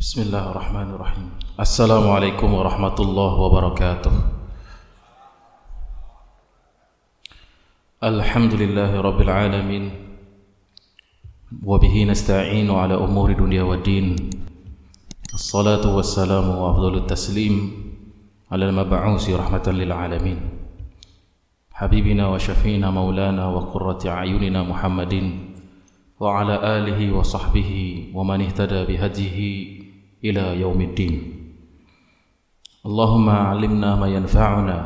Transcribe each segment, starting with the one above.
Bismillahirrahmanirrahim. Assalamualaikum warahmatullahi wabarakatuh. Alhamdulillahi rabbil alamin. Wa bihi nasta'inu ala umuri dunya waddin. Assalatu wassalamu wa afdalut taslim ala al-mab'usi rahmatan lil alamin. Habibina wa syafi'ina maulana wa qurrati a'yunina Muhammadin wa ala alihi wa sahbihi wa man ihtada bihadihi ila yaumiddin. Allahumma 'allimna ma yanfa'una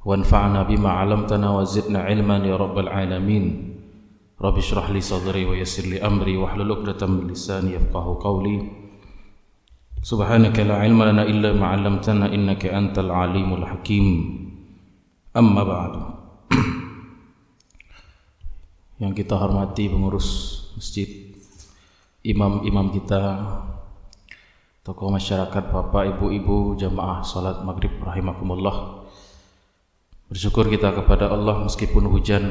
wanfa'na bima 'allamtana wa zidna 'ilman ya rabbal alamin. Rabbi shrah li sadri wa yassir li amri wahlul 'uqdatam min lisani yafqahu qawli. Subhanaka la 'ilma lana illa ma 'allamtana innaka antal 'alimul hakim. Amma ba'du. Yang kita hormati pengurus masjid, imam-imam kita, tokoh masyarakat, bapak, ibu-ibu, jamaah salat maghrib rahimakumullah. Bersyukur kita kepada Allah meskipun hujan,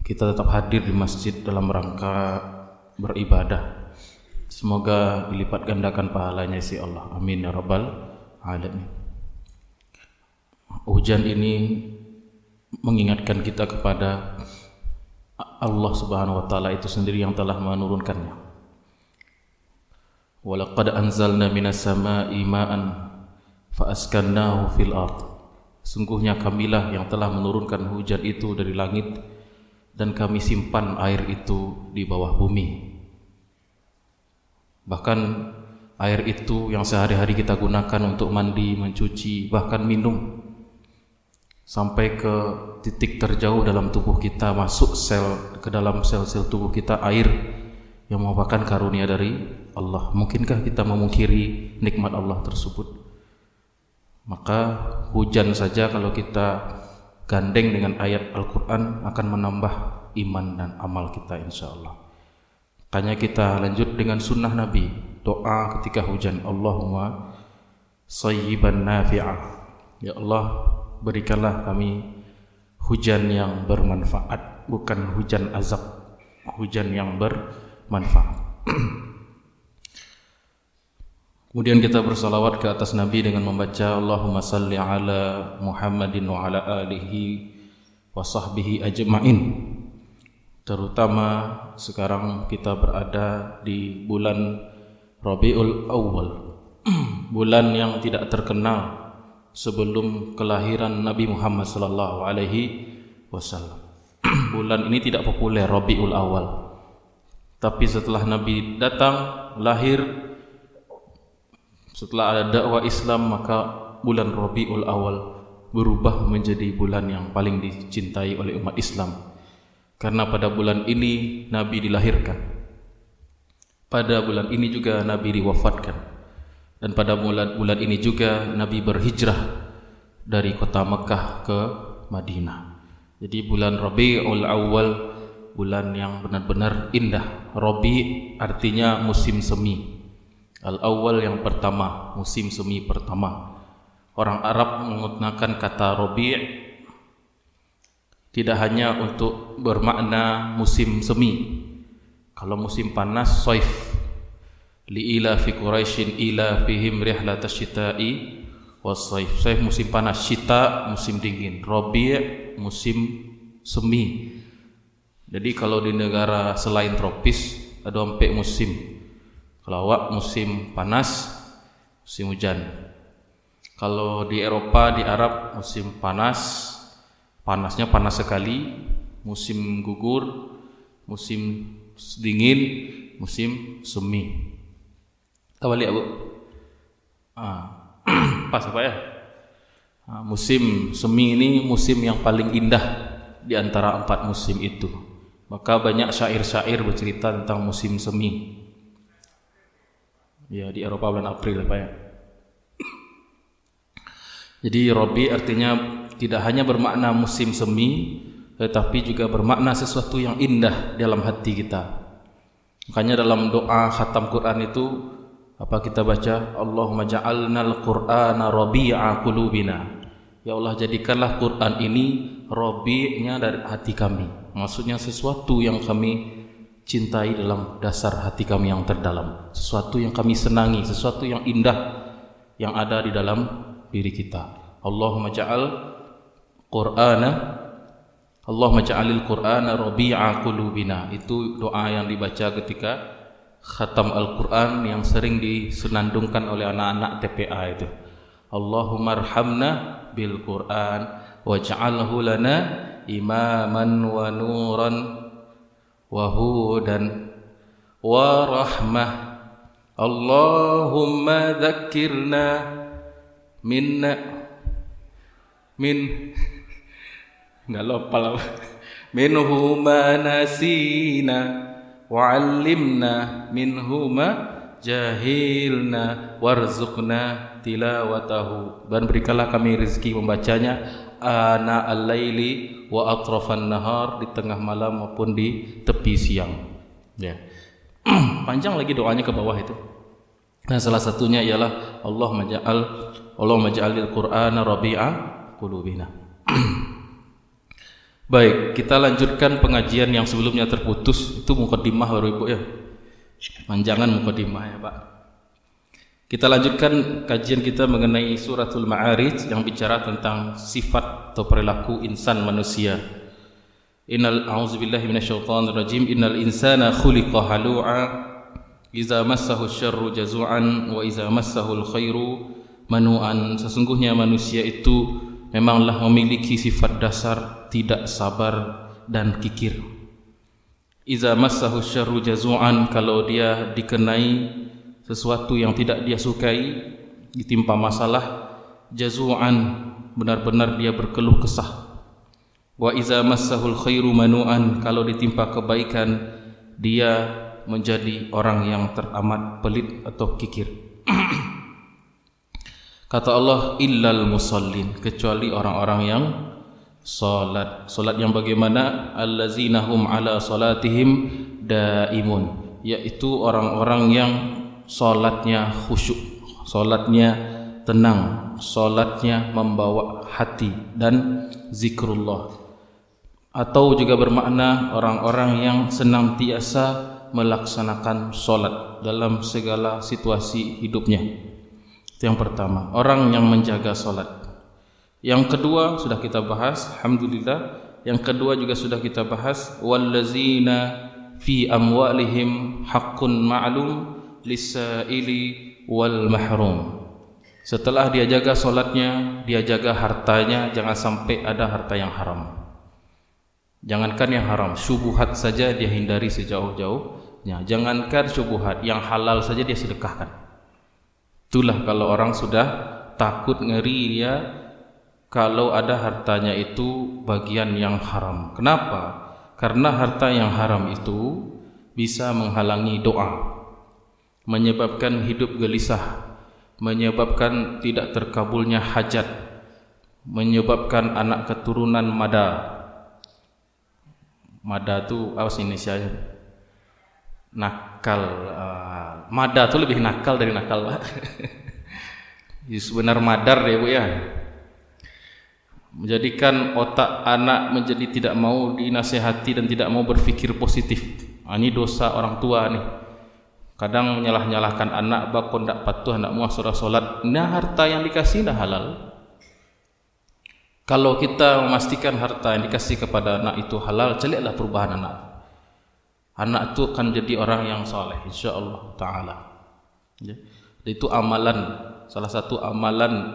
kita tetap hadir di masjid dalam rangka beribadah. Semoga dilipat gandakan pahalanya si Allah. Amin ya rabbal alamin. Hujan ini mengingatkan kita kepada Allah Subhanahu wa taala itu sendiri yang telah menurunkannya. Walaqad anzalna minas samaa'i ma'an fa'askannahu fil ard. Sungguhnya kamilah yang telah menurunkan hujan itu dari langit dan kami simpan air itu di bawah bumi. Bahkan air itu yang sehari-hari kita gunakan untuk mandi, mencuci, bahkan minum, sampai ke titik terjauh dalam tubuh kita, masuk ke dalam sel-sel tubuh kita, air yang merupakan karunia dari Allah. Mungkinkah kita memungkiri nikmat Allah tersebut? Maka hujan saja kalau kita gandeng dengan ayat Al-Quran akan menambah iman dan amal kita insyaAllah. Makanya kita lanjut dengan sunnah Nabi, doa ketika hujan. Allahumma sayyiban nafi'ah. Ya Allah, berikanlah kami hujan yang bermanfaat, bukan hujan azab, hujan yang bermanfaat. Kemudian kita bersalawat ke atas Nabi dengan membaca Allahumma salli ala Muhammadin wa ala alihi wa sahbihi ajma'in. Terutama sekarang kita berada di bulan Rabiul Awal, bulan yang tidak terkenal sebelum kelahiran Nabi Muhammad sallallahu alaihi wasallam. Bulan ini tidak populer, Rabiul Awal. Tapi setelah Nabi datang, lahir, setelah ada dakwah Islam, maka bulan Rabiul Awal berubah menjadi bulan yang paling dicintai oleh umat Islam. Karena pada bulan ini Nabi dilahirkan, pada bulan ini juga Nabi diwafatkan, dan pada bulan ini juga Nabi berhijrah dari kota Mekah ke Madinah. Jadi bulan Rabiul Awal, bulan yang benar-benar indah. Rabi artinya musim semi. Al-awwal yang pertama, musim semi pertama. Orang Arab menggunakan kata Rabi' tidak hanya untuk bermakna musim semi. Kalau musim panas, Saif. Li'ila fi Quraisyin ila fihim rihlatash syita'i was saif. Saif musim panas, syita musim dingin, Rabi' musim semi. Jadi kalau di negara selain tropis ada 4 musim. Kalau awak musim panas, musim hujan. Kalau di Eropa, di Arab musim panas, panasnya panas sekali, musim gugur, musim dingin, musim semi. Kita balik Bu. Pas apa ya? Musim semi ini musim yang paling indah di antara 4 musim itu. Maka banyak syair-syair bercerita tentang musim semi. Ya, di Eropa bulan April Pak ya. Jadi Rabi artinya tidak hanya bermakna musim semi, tetapi juga bermakna sesuatu yang indah dalam hati kita. Makanya dalam doa khatam Quran itu apa kita baca? Allahumma ja'alnal Qur'ana rabi'a qulubina. Ya Allah, jadikanlah Quran ini rabi'nya dari hati kami. Maksudnya sesuatu yang kami cintai dalam dasar hati kami yang terdalam, sesuatu yang kami senangi, sesuatu yang indah yang ada di dalam diri kita. Allahumma ja'alil Qur'ana rabi'a qulubina. Itu doa yang dibaca ketika khatam Al-Quran yang sering disenandungkan oleh anak-anak TPA itu. Allahumma arhamna bil Qur'an waj'alhu lana imaman wa nuran wa hudan wa rahmah. Allahumma dzakkirna nggak lupa lah, minhu ma nasina wa 'allimna minhu ma jahilna warzuqna tilawatahu. Dan berikanlah kami rezeki membacanya ana al-laili wa atrafan nahar, di tengah malam maupun di tepi siang. Ya. Panjang lagi doanya ke bawah itu. Nah, salah satunya ialah Allahumma ja'alil Qur'ana rabi'a qulubina. Baik, kita lanjutkan pengajian yang sebelumnya terputus. Itu mukadimah baru Ibu ya. Panjangan mukadimah ya Pak. Kita lanjutkan kajian kita mengenai suratul Ma'arij yang bicara tentang sifat atau perilaku insan manusia. A'udzubillahi minasyaitonirrajim. Innal insana khuliqa halu'a idza massahu syarru jazu'an wa idza massahul khairu manu'an. Sesungguhnya manusia itu memanglah memiliki sifat dasar tidak sabar dan kikir. Idza massahu syarru jazu'an, kalau dia dikenai sesuatu yang tidak dia sukai, ditimpa masalah, jazu'an, benar-benar dia berkeluh kesah. Wa iza massahul khairu manu'an, kalau ditimpa kebaikan dia menjadi orang yang teramat pelit atau kikir. Kata Allah, illal musallin, kecuali orang-orang yang salat. Salat yang bagaimana? Allazina hum ala salatihim daimun, yaitu orang-orang yang salatnya khusyuk, salatnya tenang, salatnya membawa hati dan zikrullah. Atau juga bermakna orang-orang yang senantiasa melaksanakan salat dalam segala situasi hidupnya. Itu yang pertama, orang yang menjaga salat. Yang kedua sudah kita bahas, alhamdulillah. Yang kedua juga sudah kita bahas, wallazina fi amwalihim haqqun ma'lum lis-sa'ili wal mahrum. Setelah dia jaga salatnya, dia jaga hartanya, jangan sampai ada harta yang haram. Jangankan yang haram, syubhat saja dia hindari sejauh-jauhnya. Jangankan syubhat, yang halal saja dia sedekahkan. Itulah kalau orang sudah takut, ngeri dia kalau ada hartanya itu bagian yang haram. Kenapa? Karena harta yang haram itu bisa menghalangi doa, menyebabkan hidup gelisah, menyebabkan tidak terkabulnya hajat, menyebabkan anak keturunan mada. Mada itu apa sih inisialnya? Nakal. Mada itu lebih nakal dari nakal, Pak. Sebenar madar deh Bu ya. Menjadikan otak anak menjadi tidak mau dinasehati dan tidak mau berpikir positif. Ini dosa orang tua nih. Kadang menyalah-nyalahkan anak, bakon tak patuh, anak muah surah solat. Nah, harta yang dikasih dah halal. Kalau kita memastikan harta yang dikasih kepada anak itu halal, celiklah perubahan anak. Anak itu akan jadi orang yang soleh, insyaallah ta'ala. Itu amalan, salah satu amalan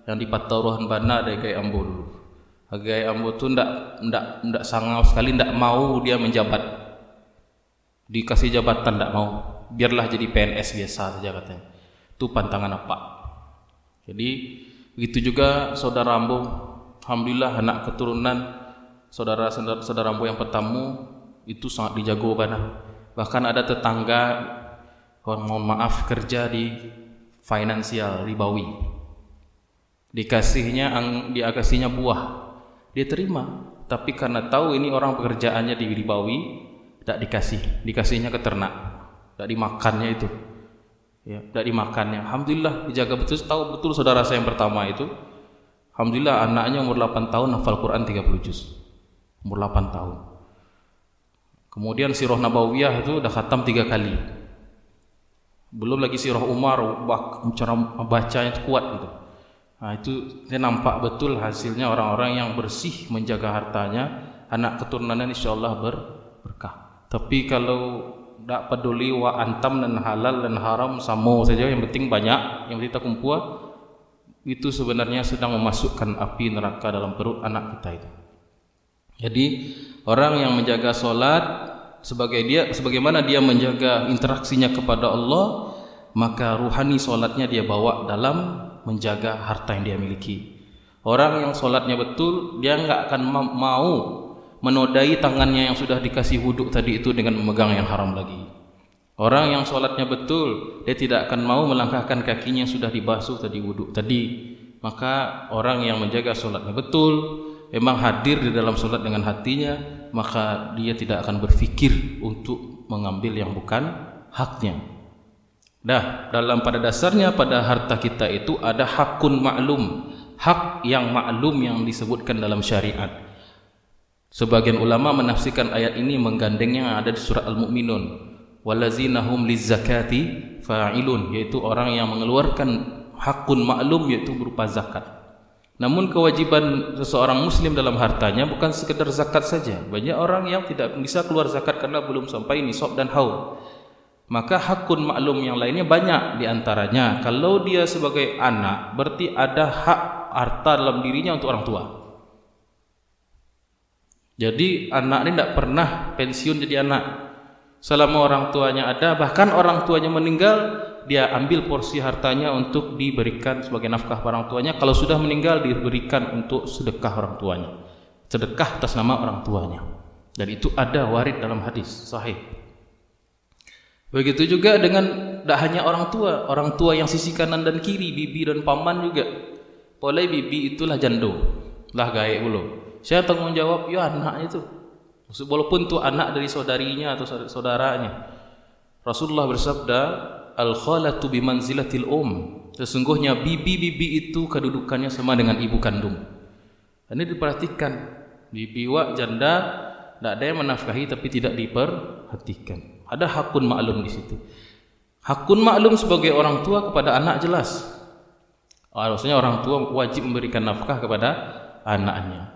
yang dipataruhan bana dari Gai Ambo dulu. Gai Ambo itu ndak sangau sekali, ndak mau dia menjabat. Dikasih jabatan ndak mau. Biarlah jadi PNS biasa saja katanya. Itu pantangan apa? Jadi begitu juga saudara Ambo. Alhamdulillah anak keturunan saudara Ambo yang pertama itu sangat dijago bana. Bahkan ada tetangga, mohon maaf, kerja di finansial ribawi. Dikasihnya buah, dia terima. Tapi karena tahu ini orang pekerjaannya di ribawi, tidak dikasihnya ke ternak, tidak dimakannya itu, ya, tidak dimakannya. Alhamdulillah dijaga betul. Tahu betul saudara saya yang pertama itu, alhamdulillah anaknya umur 8 tahun hafal Quran 30 juz. Umur 8 tahun. Kemudian Sirah Nabawiyah itu udah khatam 3 kali. Belum lagi Sirah Umar, cara bacanya kuat gitu. Nah, itu nampak betul hasilnya orang-orang yang bersih menjaga hartanya, anak keturunannya insyaallah berkah. Tapi kalau tidak peduli wa antam dan halal dan haram sama saja, yang penting banyak, yang penting tak kumpul, itu sebenarnya sedang memasukkan api neraka dalam perut anak kita itu. Jadi orang yang menjaga solat sebagaimana dia menjaga interaksinya kepada Allah, maka ruhani solatnya dia bawa dalam menjaga harta yang dia miliki. Orang yang solatnya betul, dia enggak akan mau menodai tangannya yang sudah dikasih wuduk tadi itu dengan memegang yang haram lagi. Orang yang solatnya betul, dia tidak akan mau melangkahkan kakinya yang sudah dibasuh tadi wuduk tadi. Maka orang yang menjaga solatnya betul, memang hadir di dalam solat dengan hatinya, maka dia tidak akan berfikir untuk mengambil yang bukan haknya. Dah, pada dasarnya pada harta kita itu ada hakun maklum, hak yang maklum yang disebutkan dalam syariat. Sebagian ulama menafsirkan ayat ini menggandengnya yang ada di surah Al-Mu'minun, wallazina hum lizzakati fa'ilun, yaitu orang yang mengeluarkan hakun maklum, yaitu berupa zakat. Namun kewajiban seseorang muslim dalam hartanya bukan sekedar zakat saja. Banyak orang yang tidak bisa keluar zakat karena belum sampai nisab dan haul. Maka hakun maklum yang lainnya banyak. Di antaranya, kalau dia sebagai anak, berarti ada hak harta dalam dirinya untuk orang tua. Jadi anak ini tidak pernah pensiun jadi anak. Selama orang tuanya ada, bahkan orang tuanya meninggal, dia ambil porsi hartanya untuk diberikan sebagai nafkah orang tuanya. Kalau sudah meninggal, diberikan untuk sedekah orang tuanya, sedekah atas nama orang tuanya. Dan itu ada warid dalam hadis sahih. Begitu juga dengan tidak hanya orang tua yang sisi kanan dan kiri, bibi dan paman juga. Boleh bibi itulah jando, lah gaek dulu. Saya tanggung jawab, ya anak itu. Walaupun itu anak dari saudarinya atau saudaranya. Rasulullah bersabda, al-khalatu bimanzilatil Sesungguhnya bibi-bibi itu kedudukannya sama dengan ibu kandung. Ini diperhatikan. Bibi wak janda tidak ada yang menafkahi tapi tidak diperhatikan. Ada hakun maklum di situ. Hakun maklum sebagai orang tua kepada anak jelas. Harusnya orang tua wajib memberikan nafkah kepada anaknya.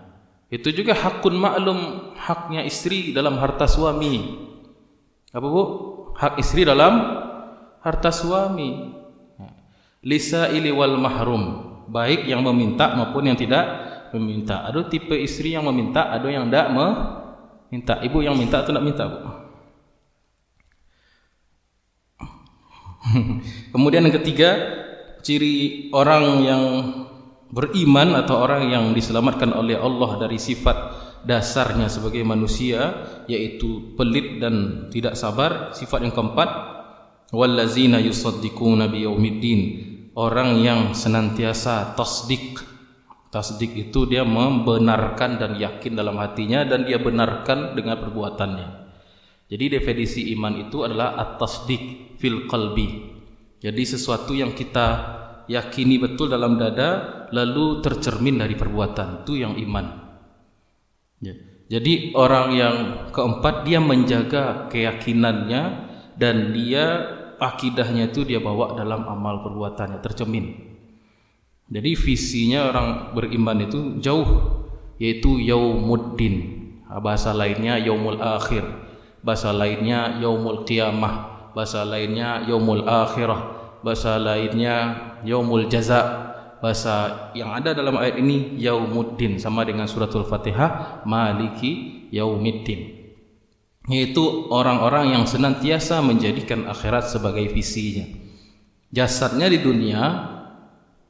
Itu juga hakun maklum, haknya istri dalam harta suami. Apa bu? Hak istri dalam harta suami. Lisaili wal mahrum, baik yang meminta maupun yang tidak meminta. Ada tipe istri yang meminta, ada yang tidak meminta. Ibu yang minta atau tidak minta, bu? Kemudian yang ketiga, ciri orang yang beriman atau orang yang diselamatkan oleh Allah dari sifat dasarnya sebagai manusia, yaitu pelit dan tidak sabar. Sifat yang keempat, wallazina yusaddiquna biyaumiddin, orang yang senantiasa tasdik. Tasdik itu dia membenarkan dan yakin dalam hatinya, dan dia benarkan dengan perbuatannya. Jadi definisi iman itu adalah at-tasdik fil qalbi. Jadi sesuatu yang kita yakini betul dalam dada, lalu tercermin dari perbuatan, itu yang iman. Jadi orang yang keempat, dia menjaga keyakinannya dan dia akidahnya itu dia bawa dalam amal perbuatannya, tercermin. Jadi visinya orang beriman itu jauh, yaitu yaumuddin. Bahasa lainnya yaumul akhir, bahasa lainnya yaumul qiyamah, bahasa lainnya yaumul akhirah, bahasa lainnya yaumul jaza. Bahasa yang ada dalam ayat ini yaumuddin, sama dengan suratul Fatihah maliki yaumiddin, yaitu orang-orang yang senantiasa menjadikan akhirat sebagai visinya. Jasadnya di dunia,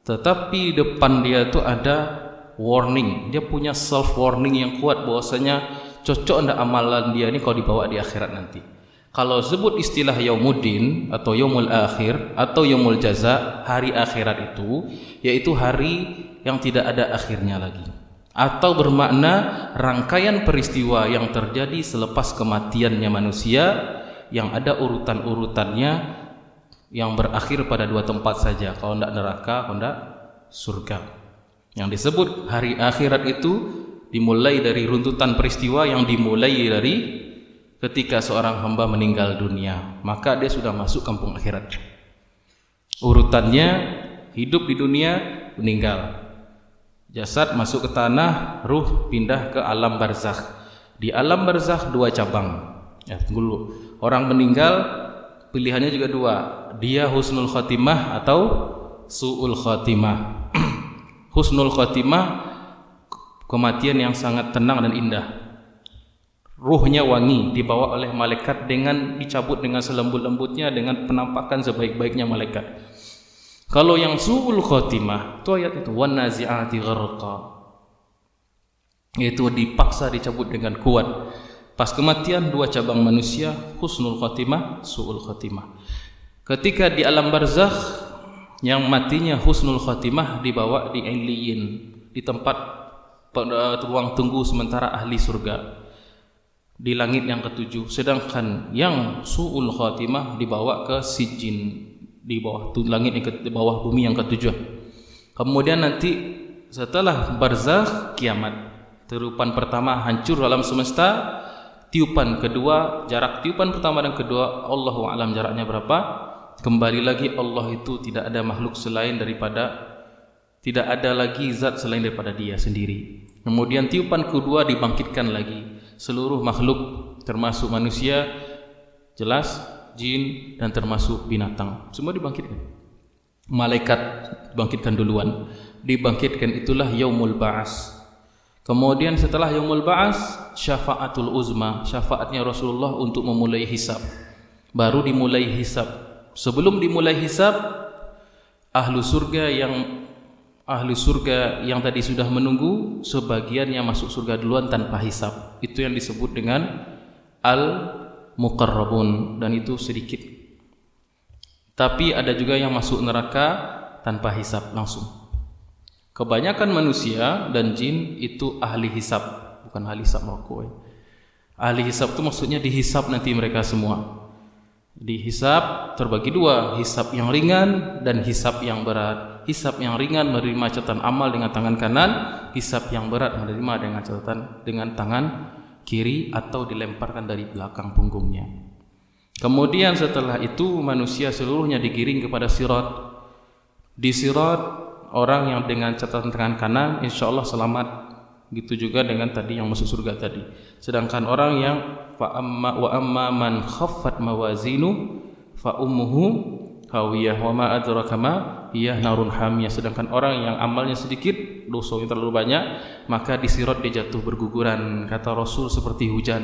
tetapi depan dia itu ada warning. Dia punya self warning yang kuat bahwasanya cocok ndak amalan dia ini kalau dibawa di akhirat nanti. Kalau sebut istilah yaumuddin atau yaumul akhir atau yaumul jaza, hari akhirat itu yaitu hari yang tidak ada akhirnya lagi, atau bermakna rangkaian peristiwa yang terjadi selepas kematiannya manusia, yang ada urutan-urutannya yang berakhir pada 2 tempat saja, kalau tidak neraka, kalau tidak surga. Yang disebut hari akhirat itu dimulai dari runtutan peristiwa yang dimulai dari ketika seorang hamba meninggal dunia, maka dia sudah masuk kampung akhirat. Urutannya hidup di dunia, meninggal, jasad masuk ke tanah, ruh pindah ke alam barzakh. Di alam barzakh 2 cabang. Tunggu dulu. Orang meninggal pilihannya juga 2. Dia husnul khotimah atau su'ul khotimah. Husnul khotimah, kematian yang sangat tenang dan indah. Ruhnya wangi, dibawa oleh malaikat dengan dicabut dengan selembut-lembutnya, dengan penampakan sebaik-baiknya malaikat. Kalau yang su'ul khotimah, itu ayat itu, wan nazi'ati gharqa, itu dipaksa dicabut dengan kuat. Pas kematian 2 cabang manusia, husnul khotimah, su'ul khotimah. Ketika di alam barzakh, yang matinya husnul khotimah dibawa di Illiyin, di tempat ruang tunggu sementara ahli surga, di langit yang ke-7. Sedangkan yang su'ul khotimah dibawa ke Sijin, di bawah langit yang di bawah bumi yang ke-7. Kemudian nanti setelah barzakh, kiamat. Tiupan pertama hancur alam semesta, tiupan kedua, jarak tiupan pertama dan kedua Allahu a'lam jaraknya berapa. Kembali lagi, Allah itu tidak ada makhluk selain daripada, tidak ada lagi zat selain daripada Dia sendiri. Kemudian tiupan kedua dibangkitkan lagi. Seluruh makhluk termasuk manusia, jelas, jin, dan termasuk binatang, semua dibangkitkan. Malaikat dibangkitkan duluan. Dibangkitkan itulah yaumul ba'as. Kemudian setelah yaumul ba'as, syafaatul uzma, syafaatnya Rasulullah untuk memulai hisab. Baru dimulai hisab. Sebelum dimulai hisab, ahlu surga yang tadi sudah menunggu, sebagian yang masuk surga duluan tanpa hisab. Itu yang disebut dengan al-muqarrabun, dan itu sedikit. Tapi ada juga yang masuk neraka tanpa hisab langsung. Kebanyakan manusia dan jin itu ahli hisab, bukan ahli hisab rokok. Ahli hisab itu maksudnya dihisab nanti mereka semua. Dihisab terbagi 2, hisab yang ringan dan hisab yang berat. Hisab yang ringan menerima catatan amal dengan tangan kanan, hisab yang berat menerima dengan catatan dengan tangan kiri atau dilemparkan dari belakang punggungnya. Kemudian setelah itu manusia seluruhnya digiring kepada sirat. Di sirat, orang yang dengan catatan tangan kanan insyaallah selamat. Gitu juga dengan tadi yang masuk surga tadi. Sedangkan orang yang wa amma man khaffat mawazinu fa ummuhu hawiyah wa ma adraka ma hiya narun hamiyah. Sedangkan orang yang amalnya sedikit, dosanya terlalu banyak, maka di sirat dia jatuh berguguran. Kata Rasul seperti hujan,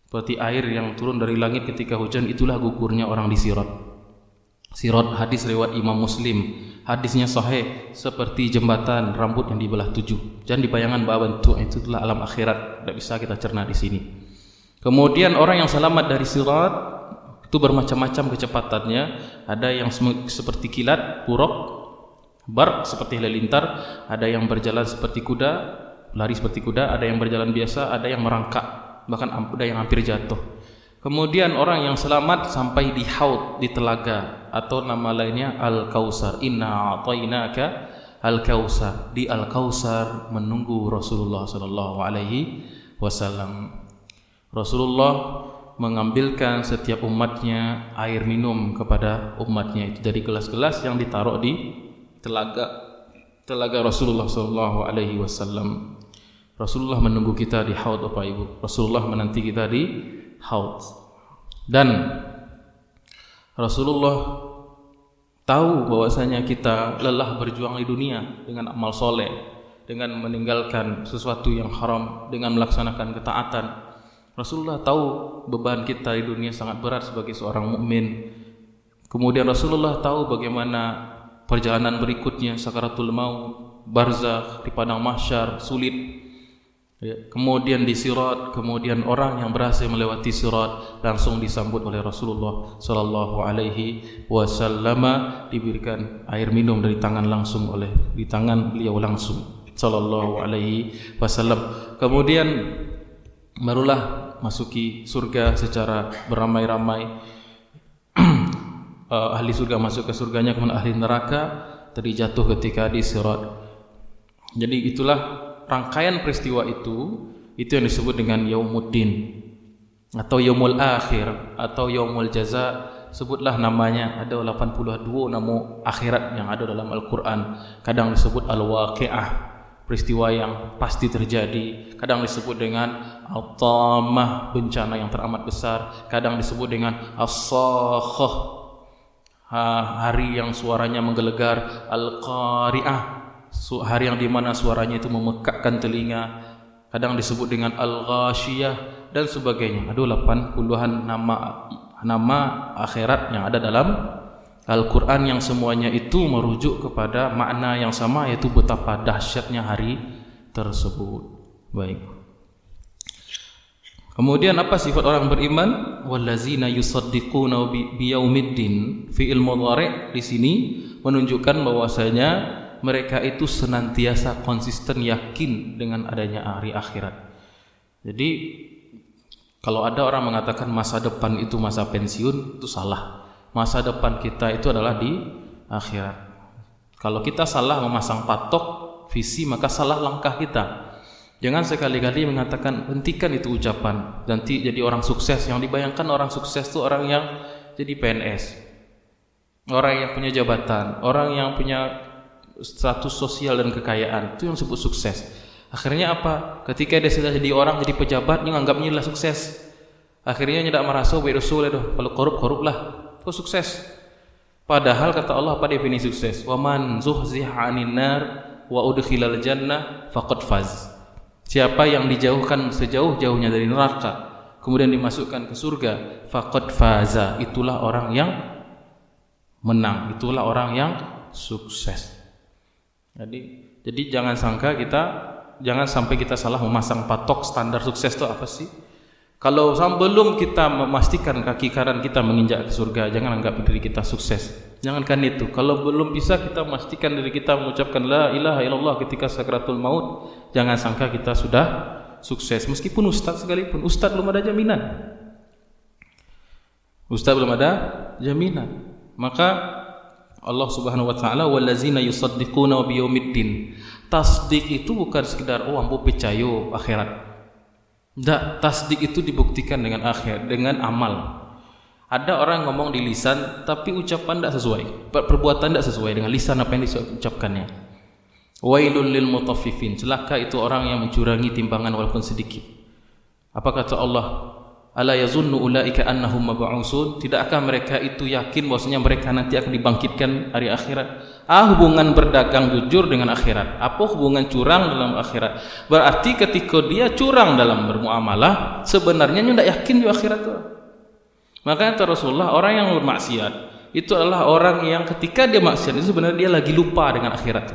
seperti air yang turun dari langit ketika hujan, itulah gugurnya orang di sirat. Sirat, hadis riwayat Imam Muslim. Hadisnya sahih, seperti jembatan rambut yang dibelah 7. Jangan dibayangkan bahwa bentuk itu adalah alam akhirat, tidak bisa kita cerna di sini. Kemudian orang yang selamat dari sirat itu bermacam-macam kecepatannya. Ada yang seperti kilat, buruk, barq seperti halilintar, ada yang berjalan seperti kuda, lari seperti kuda, ada yang berjalan biasa, ada yang merangkak, bahkan ada yang hampir jatuh. Kemudian orang yang selamat sampai di haud, di telaga, atau nama lainnya Al-Kausar. Inna a'tainaka Al-Kausar. Di Al-Kausar menunggu Rasulullah sallallahu alaihi wasallam. Rasulullah mengambilkan setiap umatnya air minum kepada umatnya itu dari gelas-gelas yang ditaruh di telaga Rasulullah sallallahu alaihi wasallam. Rasulullah menunggu kita di haud, Bapak Ibu. Rasulullah menanti kita di haud. Dan Rasulullah tahu bahwasanya kita lelah berjuang di dunia dengan amal soleh, dengan meninggalkan sesuatu yang haram, dengan melaksanakan ketaatan. Rasulullah tahu beban kita di dunia sangat berat sebagai seorang mukmin. Kemudian Rasulullah tahu bagaimana perjalanan berikutnya, sakaratul maut, barzakh, di padang mahsyar sulit. Kemudian di sirat, kemudian orang yang berhasil melewati sirat langsung disambut oleh Rasulullah sallallahu alaihi wasallam, diberikan air minum dari tangan langsung di tangan beliau langsung sallallahu alaihi wasallam. Kemudian barulah masuki surga secara beramai-ramai. Ahli surga masuk ke surganya, kemudian ahli neraka tadi jatuh ketika di sirat. Jadi itulah rangkaian peristiwa itu yang disebut dengan Yaumuddin. atau yaumul akhir atau yaumul jaza, sebutlah namanya. Ada 82 nama akhirat yang ada dalam Al-Quran. Kadang disebut al-waqi'ah, peristiwa yang pasti terjadi. Kadang disebut dengan al-tammah, bencana yang teramat besar. Kadang disebut dengan as-sakhah, hari yang suaranya menggelegar. Al-qari'ah, hari yang dimana suaranya itu memekakkan telinga. Kadang disebut dengan al-ghashiyah dan sebagainya. Ada 80-an nama akhirat yang ada dalam Al-Quran, yang semuanya itu merujuk kepada makna yang sama, yaitu betapa dahsyatnya hari tersebut. Baik. Kemudian apa sifat orang beriman? Wallazina yusaddiquna biyaumiddin. Fi'il mudhari' di sini menunjukkan bahwasanya mereka itu senantiasa konsisten yakin dengan adanya hari akhirat. Jadi kalau ada orang mengatakan masa depan itu masa pensiun, itu salah. Masa depan kita itu adalah di akhirat. Kalau kita salah memasang patok visi, maka salah langkah kita. Jangan sekali-kali mengatakan hentikan itu ucapan, nanti jadi orang sukses. Yang dibayangkan orang sukses itu orang yang jadi PNS, orang yang punya jabatan, orang yang punya status sosial dan kekayaan, itu yang disebut sukses. Akhirnya apa? Ketika dia sudah jadi orang, jadi pejabat, dia anggapnya adalah sukses. Akhirnya tidak merasa baik rasul itu. Kalau korup lah, kok sukses? Padahal kata Allah, apa definisi sukses? Wa man zuhziha 'anil nar wa udkhilal jannah faqad faz. Siapa yang dijauhkan sejauh-jauhnya dari neraka, kemudian dimasukkan ke surga, faqad faza. Itulah orang yang menang, itulah orang yang sukses. Jadi jangan sampai kita salah memasang patok standar sukses itu apa sih? Kalau sebelum kita memastikan kaki kanan kita menginjak ke surga, jangan anggap diri kita sukses. Jangankan itu, kalau belum bisa kita memastikan diri kita mengucapkan la ilaha illallah ketika sakratul maut, jangan sangka kita sudah sukses. Meskipun ustaz sekalipun, ustaz belum ada jaminan. Ustaz belum ada jaminan. Maka Allah Subhanahu wa taala wallazina yusaddiquna biyaumiddin. Tasdik itu bukan sekedar ambo percaya akhirat. Tidak, tasdik itu dibuktikan dengan dengan amal. Ada orang ngomong di lisan tapi ucapan tidak sesuai, perbuatan tidak sesuai dengan lisan apa yang diucapkannya. Wailul lil mutaffifin, celaka itu orang yang mencurangi timbangan walaupun sedikit. Apa kata Allah? Ala yazunnu ulaika annahum mab'usun. Tidakkah mereka itu yakin bahwasanya mereka nanti akan dibangkitkan hari akhirat? Hubungan berdagang jujur dengan akhirat. Apa hubungan curang dalam akhirat? Berarti ketika dia curang dalam bermuamalah, sebenarnya dia tidak yakin di akhirat itu. Makanya kata Rasulullah, orang yang bermaksiat itu adalah orang yang ketika dia maksiat itu sebenarnya dia lagi lupa dengan akhirat.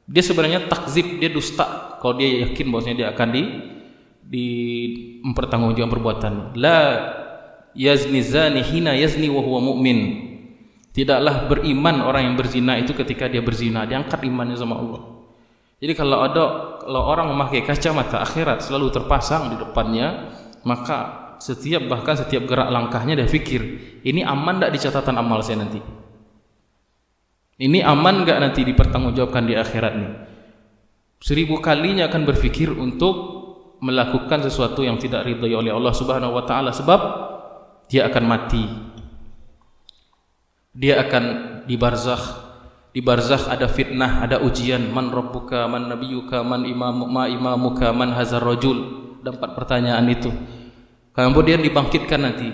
Dia sebenarnya takzib, dia dusta kalau dia yakin bahwasanya dia akan mempertanggungjawabkan perbuatan. La yazni zani hina yazni wa huwa mu'min. Tidaklah beriman orang yang berzina itu ketika dia berzina, diangkat imannya sama Allah. Jadi kalau orang memakai kacamata akhirat selalu terpasang di depannya, maka bahkan setiap gerak langkahnya dia fikir, ini aman enggak di catatan amal saya nanti? Ini aman enggak nanti dipertanggungjawabkan di akhirat nih? 1000 kalinya akan berfikir untuk melakukan sesuatu yang tidak ridhoi oleh Allah Subhanahu wa taala, sebab dia akan mati. Dia akan di barzakh. Di barzakh ada fitnah, ada ujian. Man rabbuka, man nabiyuka, man imamuka, man hazar rajul. Ada 4 pertanyaan itu. Kemudian dibangkitkan nanti.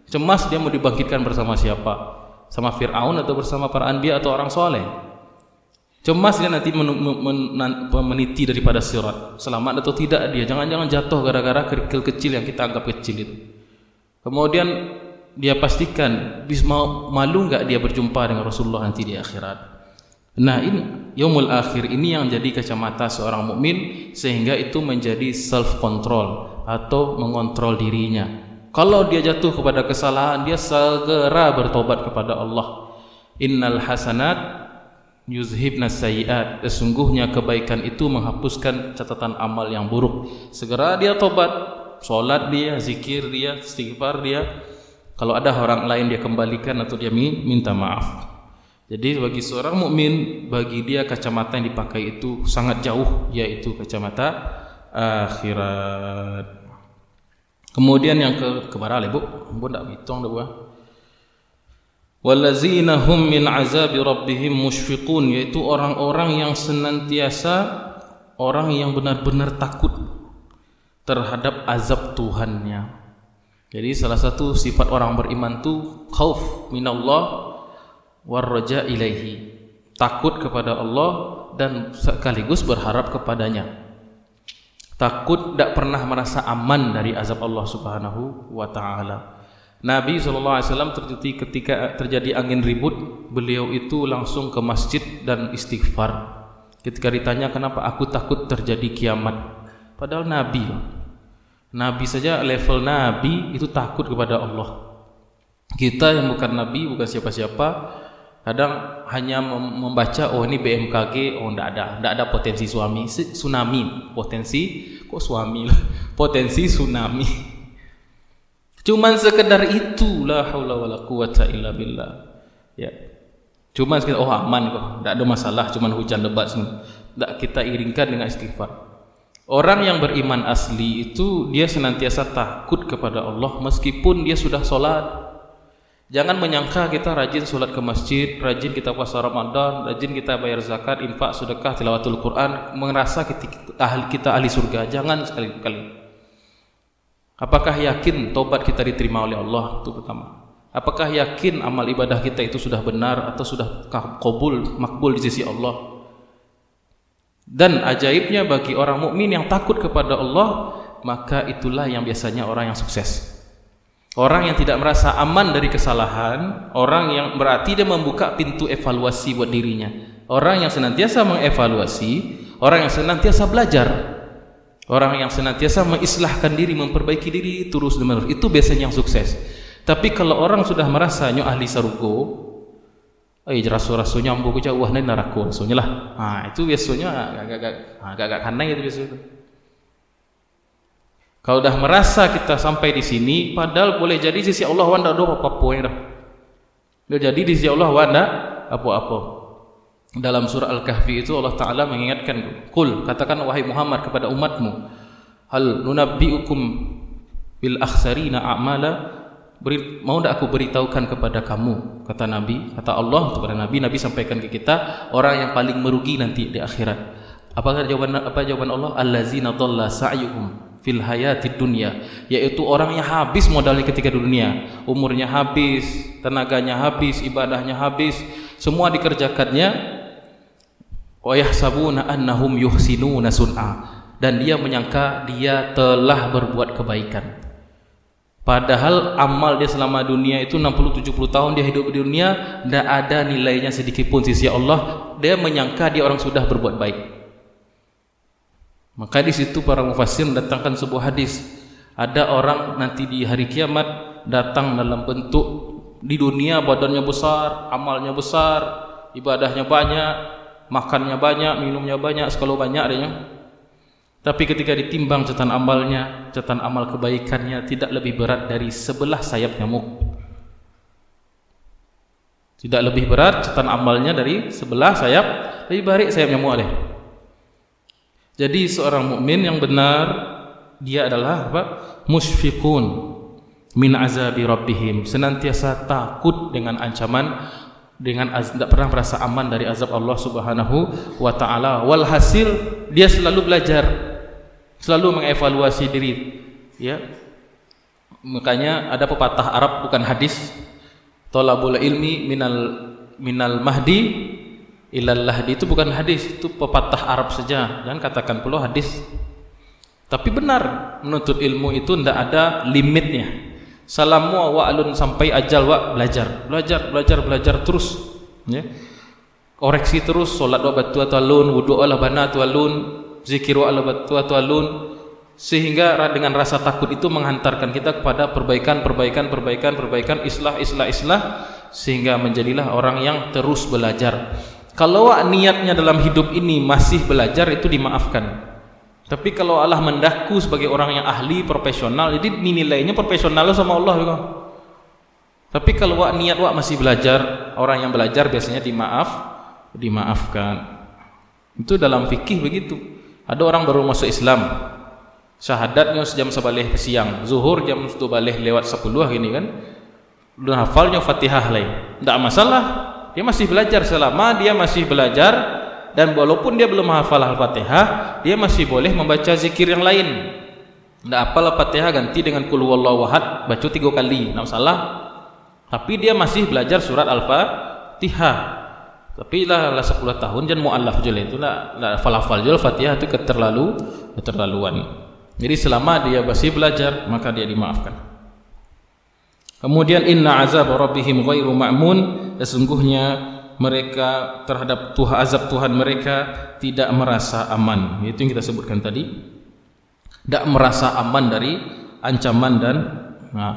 Cemas dia mau dibangkitkan bersama siapa? Sama Fir'aun atau bersama para anbiya atau orang soleh? Cemas dia nanti meniti daripada sirat. Selamat atau tidak dia? Jangan-jangan jatuh gara-gara kerikil kecil yang kita anggap kecil itu. Kemudian dia pastikan malu enggak dia berjumpa dengan Rasulullah nanti di akhirat. Nah, ini yaumul akhir ini yang jadi kacamata seorang mukmin, sehingga itu menjadi self control atau mengontrol dirinya. Kalau dia jatuh kepada kesalahan, dia segera bertobat kepada Allah. Innal hasanat yuzhibna sayyi'at. Sesungguhnya kebaikan itu menghapuskan catatan amal yang buruk. Segera dia tobat, salat dia, zikir dia, istighfar dia. Kalau ada orang lain dia kembalikan atau dia minta maaf. Jadi bagi seorang mukmin, bagi dia kacamata yang dipakai itu sangat jauh, yaitu kacamata akhirat. Kemudian yang keberapa Bu? Bu ndak hitung dah Bu. Wallazina hum min azabi rabbihim musyfiqun, yaitu orang-orang yang senantiasa orang yang benar-benar takut terhadap azab Tuhannya. Jadi salah satu sifat orang beriman tu khauf minallah war raja ilaihi, takut kepada Allah dan sekaligus berharap kepadanya. Takut, tidak pernah merasa aman dari azab Allah Subhanahu wa taala. Nabi SAW ketika terjadi angin ribut, beliau itu langsung ke masjid dan istighfar. Ketika ditanya kenapa, aku takut terjadi kiamat. Padahal Nabi saja level Nabi itu takut kepada Allah. Kita yang bukan Nabi, bukan siapa-siapa, kadang hanya membaca, oh ini BMKG, oh tidak ada potensi tsunami, potensi tsunami. Cuman sekedar itu, la haula wala quwata illa billah. Ya. Cuman sekedar aman kok, tidak ada masalah, cuman hujan lebat semua. Tidak, kita iringkan dengan istighfar. Orang yang beriman asli itu dia senantiasa takut kepada Allah meskipun dia sudah sholat. Jangan menyangka kita rajin sholat ke masjid, rajin kita puasa Ramadan, rajin kita bayar zakat, infak, sedekah, tilawatul Quran, merasa kita ahli surga. Jangan sekali-kali. Apakah yakin taubat kita diterima oleh Allah? Itu pertama. Apakah yakin amal ibadah kita itu sudah benar atau sudah makbul di sisi Allah? Dan ajaibnya bagi orang mukmin yang takut kepada Allah, maka itulah yang biasanya orang yang sukses. Orang yang tidak merasa aman dari kesalahan, orang yang berarti dia membuka pintu evaluasi buat dirinya. Orang yang senantiasa mengevaluasi, orang yang senantiasa belajar, orang yang senantiasa mengislahkan diri, memperbaiki diri terus menerus, itu biasanya yang sukses. Tapi kalau orang sudah merasa nyo ahli sarugo, rasu-rasu nyambu ku wah ini neraka rasulnya lah. Itu biasanya agak kanai itu biasanya. Kalau dah merasa kita sampai di sini, padahal boleh jadi sisi Allah wanda do apa-apa ya dah. Boleh jadi di sisi Allah wanda apa-apa. Dalam surah Al-Kahfi itu Allah Taala mengingatkan, "Qul," katakan wahai Muhammad kepada umatmu, "Hal nunabbiukum bil akhsarina a'mala?" Mau tak aku beritahukan kepada kamu, kata Nabi, kata Allah kepada Nabi sampaikan ke kita orang yang paling merugi nanti di akhirat. Apa jawaban Allah? Allazina dhalla sa'yuhum fil hayatid dunya, yaitu orang yang habis modalnya ketika di dunia, umurnya habis, tenaganya habis, ibadahnya habis, semua dikerjakannya, wa yahsabuna annahum yuhsinuna sun'a, dan dia menyangka dia telah berbuat kebaikan. Padahal amal dia selama dunia itu 60-70 tahun dia hidup di dunia, tidak ada nilainya sedikit pun sisi Allah. Dia menyangka dia orang sudah berbuat baik. Maka di situ para mufassir mendatangkan sebuah hadis. Ada orang nanti di hari kiamat datang dalam bentuk di dunia badannya besar, amalnya besar, ibadahnya banyak, makannya banyak, minumnya banyak, sekolah banyak adanya. Tapi ketika ditimbang catatan amalnya, catatan amal kebaikannya tidak lebih berat dari sebelah sayap nyamuk. Tidak lebih berat catatan amalnya dari sebelah sayap, lebih baik sayap nyamuk deh. Jadi seorang mukmin yang benar dia adalah apa? Musyfiqun min azabi rabbihim, senantiasa takut dengan ancaman, tidak pernah merasa aman dari azab Allah Subhanahu wa taala. Walhasil dia selalu belajar, selalu mengevaluasi diri, ya. Makanya ada pepatah Arab, bukan hadis, talabul ilmi minal mahdi ilal lahdi, itu bukan hadis, itu pepatah Arab saja, jangan katakan pula hadis. Tapi benar, menuntut ilmu itu tidak ada limitnya. Salamu wa alun, sampai ajal wa belajar terus, ya. Koreksi terus, salat wa batu alun, wudu ala banatu alun, zikir wa ala batu alun, sehingga dengan rasa takut itu menghantarkan kita kepada perbaikan, islah, sehingga menjadilah orang yang terus belajar. Kalau niatnya dalam hidup ini masih belajar, itu dimaafkan. Tapi kalau Allah mendaku sebagai orang yang ahli, profesional, jadi nilainya profesional sama Allah juga. Tapi kalau niat masih belajar, orang yang belajar biasanya dimaafkan. Itu dalam fikih begitu. Ada orang baru masuk Islam, Syahadatnya jam 11 siang, zuhur jam 12 lewat 10 gini kan. Udah hafalnya Fatihah lain. Enggak masalah. Dia masih belajar selama dia masih belajar dan walaupun dia belum hafal Al-Fatihah, dia masih boleh membaca zikir yang lain. Enggak hafal Al-Fatihah ganti dengan qul huwallahu ahad, baca 3 kali, enggak masalah. Tapi dia masih belajar surat Al-Fatihah. Tapi lah 10 tahun jangan muallaf jul itu lah hafal jul Fatihah itu keterlaluan. Jadi selama dia masih belajar maka dia dimaafkan. Kemudian inna azab rabbihim ghairu ma'mun, sesungguhnya mereka terhadap azab Tuhan mereka tidak merasa aman. Itu yang kita sebutkan tadi. Tidak merasa aman dari ancaman dan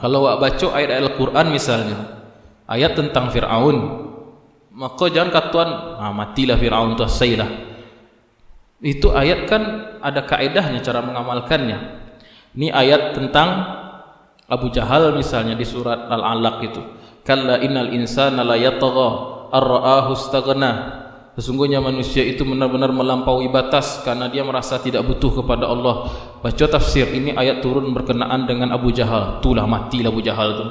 kalau baca ayat Al-Quran misalnya ayat tentang Fir'aun, maka jangan katuan matilah Fir'aun tu asailah. Itu ayat kan ada kaedahnya cara mengamalkannya. Ini ayat tentang Abu Jahal misalnya di surat Al-Alaq itu. Kalla innal insana la yatagha ar-ra'ahu istaghna. Sesungguhnya manusia itu benar-benar melampaui batas karena dia merasa tidak butuh kepada Allah. Baca tafsir, ini ayat turun berkenaan dengan Abu Jahal. Itulah matilah Abu Jahal itu.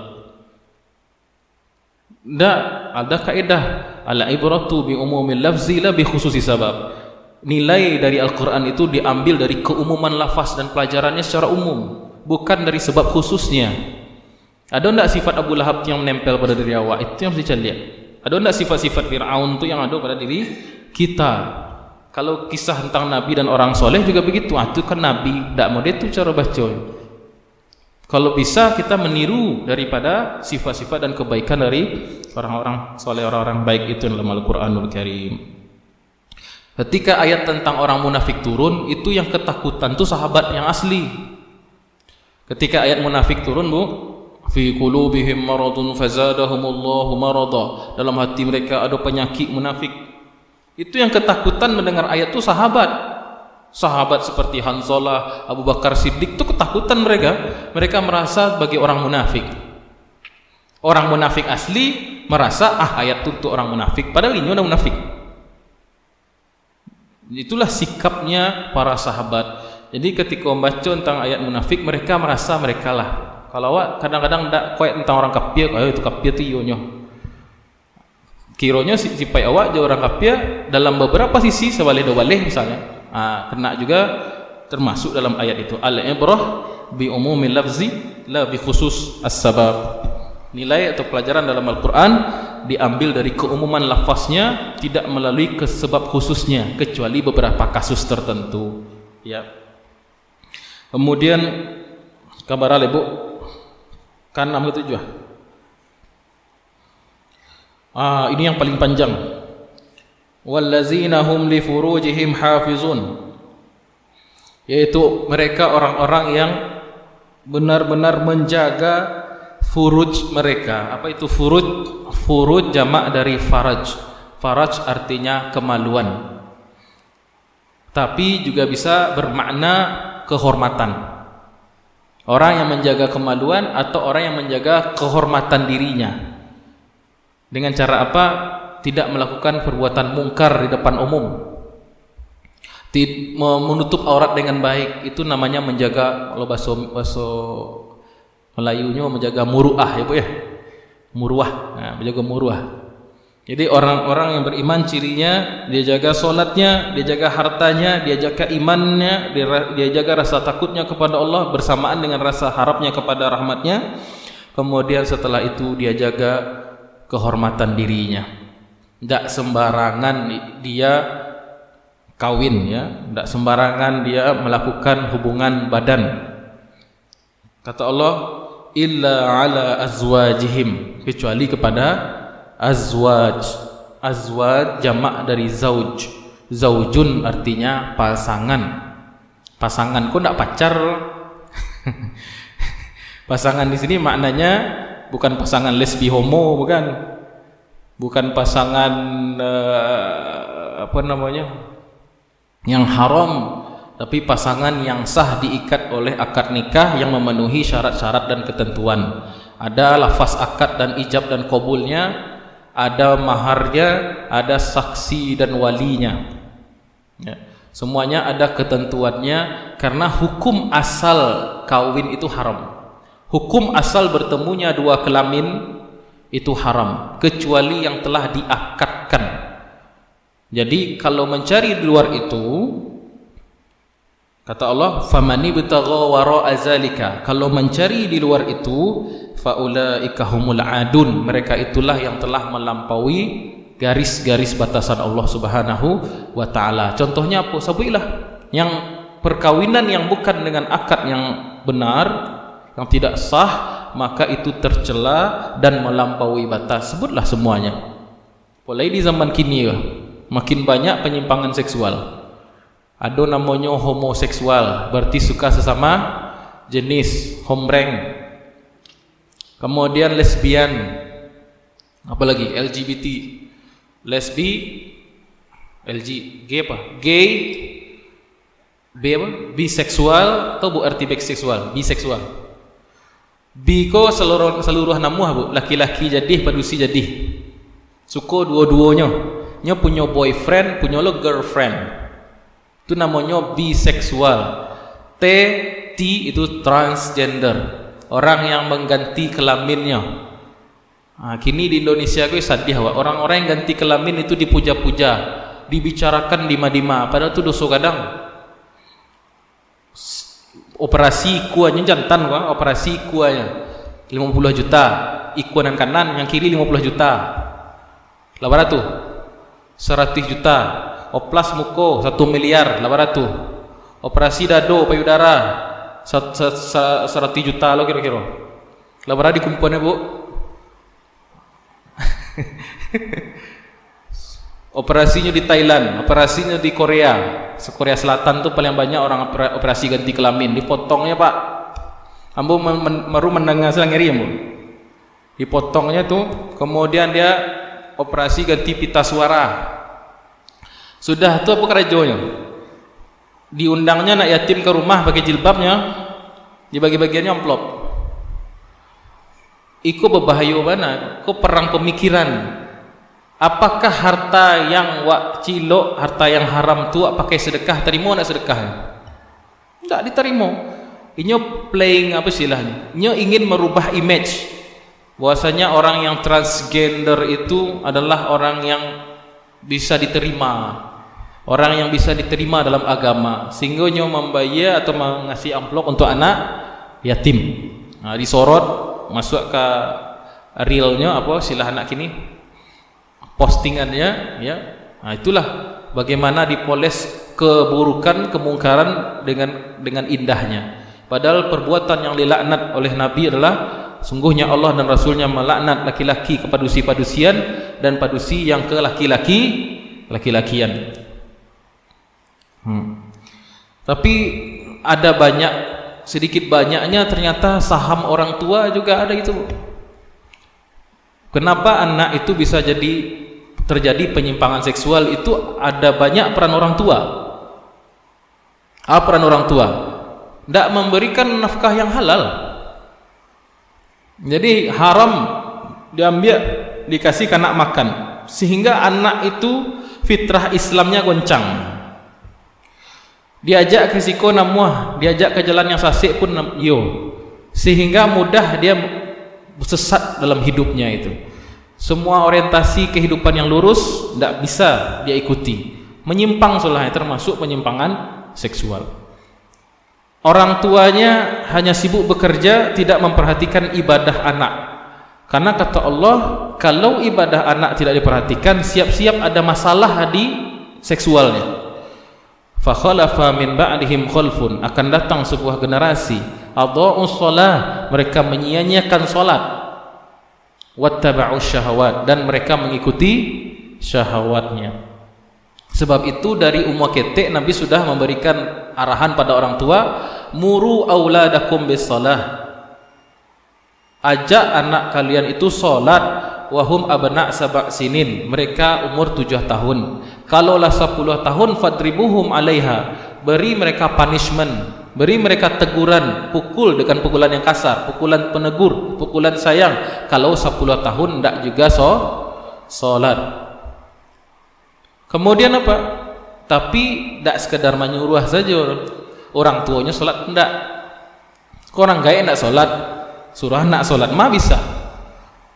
Tidak ada kaedah al-ibratu bi umumil lafzi la bi khususi sabab. Nilai dari Al-Quran itu diambil dari keumuman lafaz dan pelajarannya secara umum, bukan dari sebab khususnya. Ada enggak sifat Abu Lahab yang menempel pada diri awak? Itu yang mesti kita lihat. Ada enggak sifat-sifat Fir'aun itu yang ada pada diri kita? Kalau kisah tentang Nabi dan orang soleh juga begitu. Itu kan Nabi, tidak mau itu cara baca. Kalau bisa kita meniru daripada sifat-sifat dan kebaikan dari orang-orang soleh, orang-orang baik itu dalam Al-Quranul Karim. Ketika ayat tentang orang munafik turun, itu yang ketakutan itu sahabat yang asli. Ketika ayat munafik turun, Bu, fi qulubihim maradun fazadahumullahu marada, dalam hati mereka ada penyakit munafik. Itu yang ketakutan mendengar ayat itu sahabat. Sahabat seperti Hanzalah, Abu Bakar Siddiq itu ketakutan mereka. Mereka merasa sebagai orang munafik. Orang munafik asli merasa ayat itu untuk orang munafik, padahal ini orang munafik. Itulah sikapnya para sahabat. Jadi ketika membaca tentang ayat munafik, mereka merasa mereka lah. Kalau awak kadang-kadang tidak kuat tentang orang kafir, itu kafir itu ionya. Kiranya sipai awak jadi orang kafir dalam beberapa sisi sebalik dobaleh misalnya. Kena juga termasuk dalam ayat itu. Al-ibrah bi umumil lafzi la bi khusus as-sabab. Nilai atau pelajaran dalam Al-Quran diambil dari keumuman lafaznya, tidak melalui sebab khususnya, kecuali beberapa kasus tertentu. Ya. Kemudian kabar Ibu kan 67. Ini yang paling panjang. Wallazina hum li furujihim hafizun, yaitu mereka orang-orang yang benar-benar menjaga furuj mereka. Apa itu furuj? Furuj jamak dari faraj. Faraj artinya kemaluan, tapi juga bisa bermakna kehormatan. Orang yang menjaga kemaluan atau orang yang menjaga kehormatan dirinya. Dengan cara apa? Tidak melakukan perbuatan mungkar di depan umum, menutup aurat dengan baik. Itu namanya menjaga, kalau bahasa Melayunya menjaga muruah, ya Bu ya. Muruah, menjaga muruah. Jadi orang-orang yang beriman cirinya dia jaga solatnya, dia jaga hartanya, dia jaga imannya, dia jaga rasa takutnya kepada Allah bersamaan dengan rasa harapnya kepada rahmatnya. Kemudian setelah itu dia jaga kehormatan dirinya. Tidak sembarangan dia kawin, ya. Tidak sembarangan dia melakukan hubungan badan. Kata Allah, illa ala azwajihim, kecuali kepada azwaj. Azwaj jamak dari zauj. Zaujun artinya pasangan. Pasangan, kok tidak pacar? Pasangan di sini maknanya bukan pasangan lesbi homo, bukan. Bukan pasangan yang haram, tapi pasangan yang sah diikat oleh akad nikah yang memenuhi syarat-syarat dan ketentuan. Ada lafaz akad dan ijab dan qabulnya, ada maharnya, ada saksi dan walinya. Ya. Semuanya ada ketentuannya karena hukum asal kawin itu haram. Hukum asal bertemunya dua kelamin itu haram kecuali yang telah diakadkan. Jadi kalau mencari di luar itu, kata Allah, famani bitagha wara'a zalika, kalau mencari di luar itu, faulaika humul adun, mereka itulah yang telah melampaui garis-garis batasan Allah Subhanahu wa taala. Contohnya apa? Sabuilah yang perkawinan yang bukan dengan akad yang benar, yang tidak sah, maka itu tercela dan melampaui batas. Sebutlah semuanya. Mulai di zaman kini ya, makin banyak penyimpangan seksual. Ada namanya homoseksual, berarti suka sesama jenis, homreng. Kemudian lesbian, apalagi LGBT, lesbi, gay apa? Gay, biseksual atau bu arti biseksual? Biseksual. Biko seluruh namuh bu, laki-laki jadi, padusi jadi. Suko dua-duanya, nya punya boyfriend, punya lo girlfriend. Itu namanya biseksual. T itu transgender, orang yang mengganti kelaminnya. Nah, kini di Indonesia gue sadih wa, orang-orang yang ganti kelamin itu dipuja-puja, dibicarakan dima-dima, padahal itu dosa kadang. Operasi kuahnya jantan wa, operasi kuahnya 50 juta, ikuanan kanan, yang kiri 50 juta. Lawan tuh 100 juta. Oplas muko 1 miliar 800. Operasi dado payudara 100 juta lo kira-kira. Labara dikumpulnya bu. Operasinya di Thailand, operasinya di Korea. Korea Selatan tuh paling banyak orang operasi ganti kelamin. Dipotongnya pak. Ambo meru mendengar selangiri ambo. Dipotongnya tuh, kemudian dia operasi ganti pita suara. Sudah itu apa kerajanya? Diundangnya anak yatim ke rumah pakai jilbabnya, dibagi-bagiannya amplop. Iku berbahaya mana? Kau perang pemikiran. Apakah harta yang wak cilok, harta yang haram tu pakai sedekah, terima nak sedekah? Tak diterima. Inyo playing apa istilahnya? Inyo ingin merubah image. Bahwasanya orang yang transgender itu adalah orang yang bisa diterima, orang yang bisa diterima dalam agama, sehingga nyo membayar atau mengasih amplop untuk anak yatim. Nah, disorot, masuk ke reelnya apa silah anak kini, postingannya, ya. Nah, itulah bagaimana dipoles keburukan, kemungkaran dengan indahnya. Padahal perbuatan yang dilaknat oleh Nabi adalah sungguhnya Allah dan Rasulnya melaknat laki-laki ke padusi-padusian dan padusi yang ke laki-lakian. Tapi ada banyak, sedikit banyaknya ternyata saham orang tua juga ada itu. Kenapa anak itu bisa terjadi penyimpangan seksual? Itu ada banyak peran orang tua. Apa peran orang tua? Tidak memberikan nafkah yang halal. Jadi haram diambil dikasih ke anak makan, sehingga anak itu fitrah Islamnya goncang. Diajak ke siko namuah, diajak ke jalan yang sasik pun sehingga mudah dia sesat dalam hidupnya itu. Semua orientasi kehidupan yang lurus tidak bisa dia ikuti, menyimpang solahnya, termasuk penyimpangan seksual. Orang tuanya hanya sibuk bekerja, tidak memperhatikan ibadah anak. Karena kata Allah, kalau ibadah anak tidak diperhatikan, siap-siap ada masalah di seksualnya. Fa khalafa min ba'dihim khalfun, akan datang sebuah generasi adha'us shalah, mereka menyia-nyiakan salat, wattaba'us syahawat, dan mereka mengikuti syahwatnya. Sebab itu dari umur ketek Nabi sudah memberikan arahan pada orang tua, muru auladakum bis-shalah, ajak anak kalian itu salat, wahum abna' sab'a sinin, mereka umur 7 tahun. Kalaulah 10 tahun, fadribuhum 'alaiha, beri mereka punishment, beri mereka teguran, pukul dengan pukulan yang kasar, pukulan penegur, pukulan sayang. Kalau 10 tahun tidak juga salat. Kemudian apa? Tapi tidak sekedar menyuruh saja orang tuanya sholat, tidak. Orang gaya tidak sholat, suruh anak sholat, mah bisa.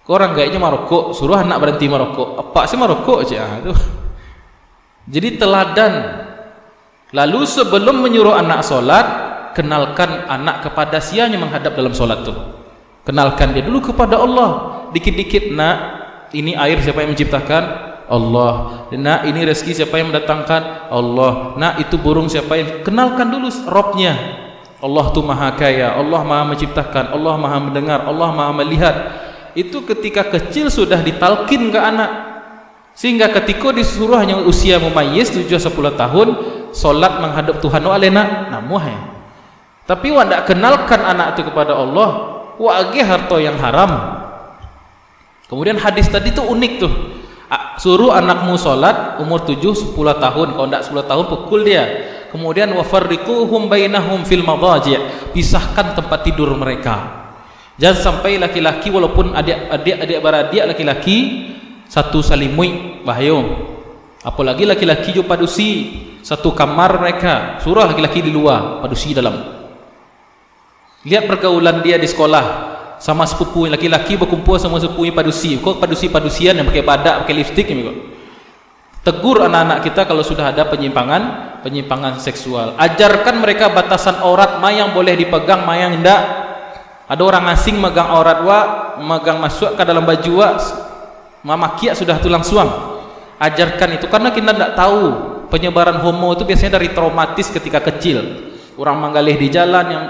Orang gayanya merokok, suruh anak berhenti merokok. Apa sih merokok aja itu? Jadi teladan. Lalu sebelum menyuruh anak sholat, kenalkan anak kepada sianya menghadap dalam sholat tuh. Kenalkan dia dulu kepada Allah. Dikit-dikit, nak, ini air siapa yang menciptakan? Allah. Nak, ini rezeki siapa yang mendatangkan? Allah. Nak, itu burung siapa yang? Kenalkan dulu Robnya. Allah tuh maha kaya, Allah maha menciptakan, Allah maha mendengar, Allah maha melihat. Itu ketika kecil sudah ditalkin ke anak, sehingga ketika disuruh hanya usia mumayyiz 7-10 tahun solat menghadap Tuhan alena namuh ya. Tapi wa ndak kenalkan anak itu kepada Allah, wa age harta yang haram. Kemudian hadis tadi tuh unik tuh, suruh anakmu solat umur 7-10 tahun, kalau ndak 10 tahun pukul dia. Kemudian wa farriquhum bainahum fil madaji', pisahkan tempat tidur mereka. Jangan sampai laki-laki walaupun adik beradik laki-laki satu salimui bahaya. Apalagi laki-laki jo padusi satu kamar mereka, suruh laki-laki di luar, padusi dalam. Lihat pergaulan dia di sekolah sama sepupu laki-laki berkumpul sama sepupunya padusi. Kok padusi-padusian yang pakai badak, pakai lipstik ni kok. Tegur anak-anak kita kalau sudah ada penyimpangan seksual. Ajarkan mereka batasan aurat, mana yang boleh dipegang, mana yang tidak. Ada orang asing megang aurat wa, megang masuk ke dalam baju wa, mamakia sudah tulang suam. Ajarkan itu karena kita tidak tahu penyebaran homo itu biasanya dari traumatis ketika kecil. Orang menggalih di jalan yang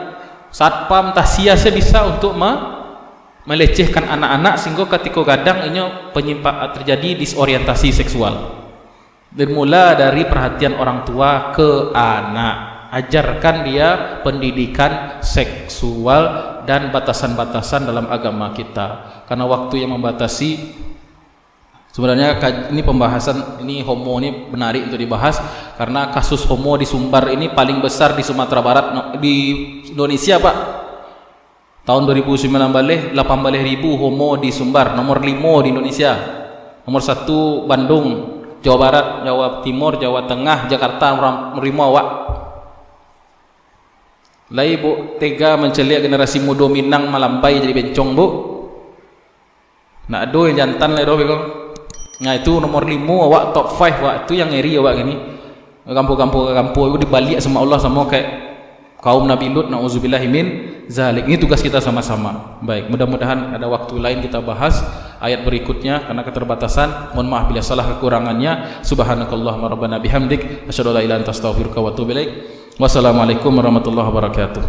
satpam tahsiasnya bisa untuk melecehkan anak-anak sehingga ketika kadang ini terjadi disorientasi seksual. Bermula dari perhatian orang tua ke anak. Ajarkan dia pendidikan seksual dan batasan-batasan dalam agama kita. Karena waktu yang membatasi. Sebenarnya ini pembahasan ini homo ini menarik untuk dibahas karena kasus homo di Sumbar ini paling besar di Sumatera Barat di Indonesia, Pak. Tahun 2009 18 ribu homo di Sumbar, nomor 5 di Indonesia. Nomor 1 Bandung, Jawa Barat, Jawa Timur, Jawa Tengah, Jakarta orang menerima awak. Lai bu tega menceliak generasi muda Minang Malambai jadi bencong bu. Nak do yang jantan lai do bego. Nah itu nomor 5 awak top 5 awak itu yang ngeri awak gini. Kampung-kampung itu dibalik sama Allah sama kayak kaum Nabi Lut, nauzubillahi min zalik. Ini tugas kita sama-sama. Baik, mudah-mudahan ada waktu lain kita bahas ayat berikutnya karena keterbatasan. Mohon maaf bila salah kekurangannya. Subhanakallahumma rabbana bihamdik asyhadu an la ilaha illa anta astaghfiruka wa atubu ilaik. Wassalamualaikum warahmatullahi wabarakatuh.